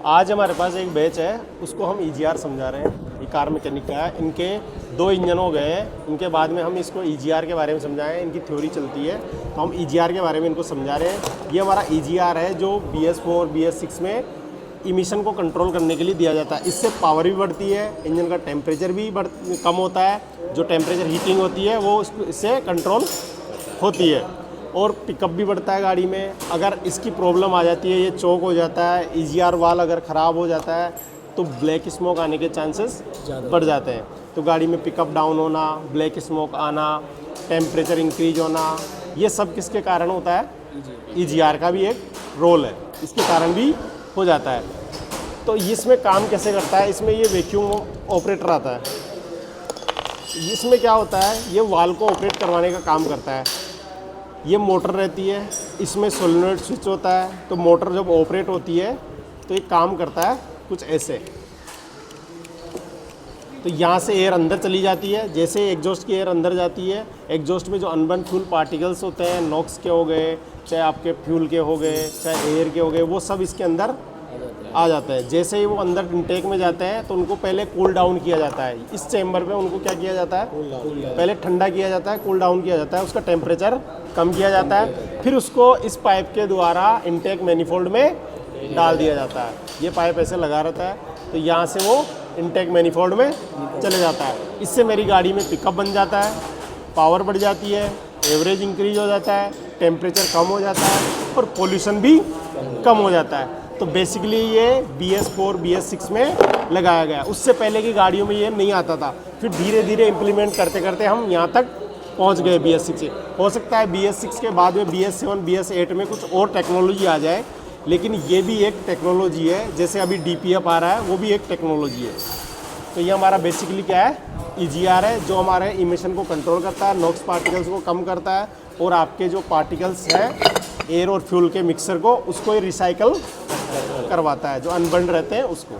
आज हमारे पास एक बैच है, उसको हम EGR समझा रहे हैं। ये कार मैकेनिक का है। इनके 2 इंजन हो गए हैं, इनके बाद में हम इसको EGR के बारे में समझाएं। इनकी थ्योरी चलती है तो हम EGR के बारे में इनको समझा रहे हैं। ये हमारा EGR है जो BS4 BS6 में इमिशन को कंट्रोल करने के लिए दिया जाता है। इससे पावर भी बढ़ती है, इंजन का टेम्परेचर भी कम होता है, जो टेम्परेचर हीटिंग होती है वो इससे कंट्रोल होती है, और पिकअप भी बढ़ता है गाड़ी में। अगर इसकी प्रॉब्लम आ जाती है, ये चोक हो जाता है, EGR वाल अगर ख़राब हो जाता है तो ब्लैक स्मोक आने के चांसेस बढ़ जाते हैं। तो गाड़ी में पिकअप डाउन होना, ब्लैक स्मोक आना, टेम्परेचर इंक्रीज होना, ये सब किसके कारण होता है? EGR का भी एक रोल है, इसके कारण भी हो जाता है। तो इसमें काम कैसे करता है? इसमें ये वैक्यूम ऑपरेटर आता है। इसमें क्या होता है, ये वाल को ऑपरेट करवाने का काम करता है। ये मोटर रहती है, इसमें सोलेनोइड स्विच होता है। तो मोटर जब ऑपरेट होती है तो ये काम करता है कुछ ऐसे। तो यहाँ से एयर अंदर चली जाती है, जैसे एग्जॉस्ट की एयर अंदर जाती है, एग्जॉस्ट में जो अनबर्न फ्यूल पार्टिकल्स होते हैं, नॉक्स के हो गए, चाहे आपके फ्यूल के हो गए, चाहे एयर के हो गए, वो सब इसके अंदर आ जाते हैं। जैसे ही वो अंदर इंटेक में जाते हैं तो उनको पहले कूल डाउन किया जाता है। इस चेंबर में उनको क्या किया जाता है? पहले ठंडा किया जाता है, कूल डाउन किया जाता है, उसका टेम्परेचर कम किया जाता है, फिर उसको इस पाइप के द्वारा इंटेक मैनिफोल्ड में डाल दिया जाता है। ये पाइप ऐसे लगा रहता है, तो यहाँ से वो इंटेक मैनिफोल्ड में चले जाता है। इससे मेरी गाड़ी में पिकअप बन जाता है, पावर बढ़ जाती है, एवरेज इंक्रीज हो जाता है, टेम्परेचर कम हो जाता है, और पोल्यूशन भी कम हो जाता है। तो बेसिकली ये BS4 BS6 में लगाया गया। उससे पहले की गाड़ियों में ये नहीं आता था, फिर धीरे धीरे इम्प्लीमेंट करते करते हम यहाँ तक पहुँच गए BS6 से। हो सकता है BS6 के बाद में BS7 BS8 में कुछ और टेक्नोलॉजी आ जाए, लेकिन ये भी एक टेक्नोलॉजी है। जैसे अभी DPF आ रहा है, वो भी एक टेक्नोलॉजी है। तो ये हमारा बेसिकली क्या है? EGR है, जो हमारे इमिशन को कंट्रोल करता है, नॉक्स पार्टिकल्स को कम करता है, और आपके जो पार्टिकल्स हैं एयर और फ्यूल के मिक्सर को, उसको ये रिसाइकल करवाता है, जो अनबर्न रहते हैं उसको।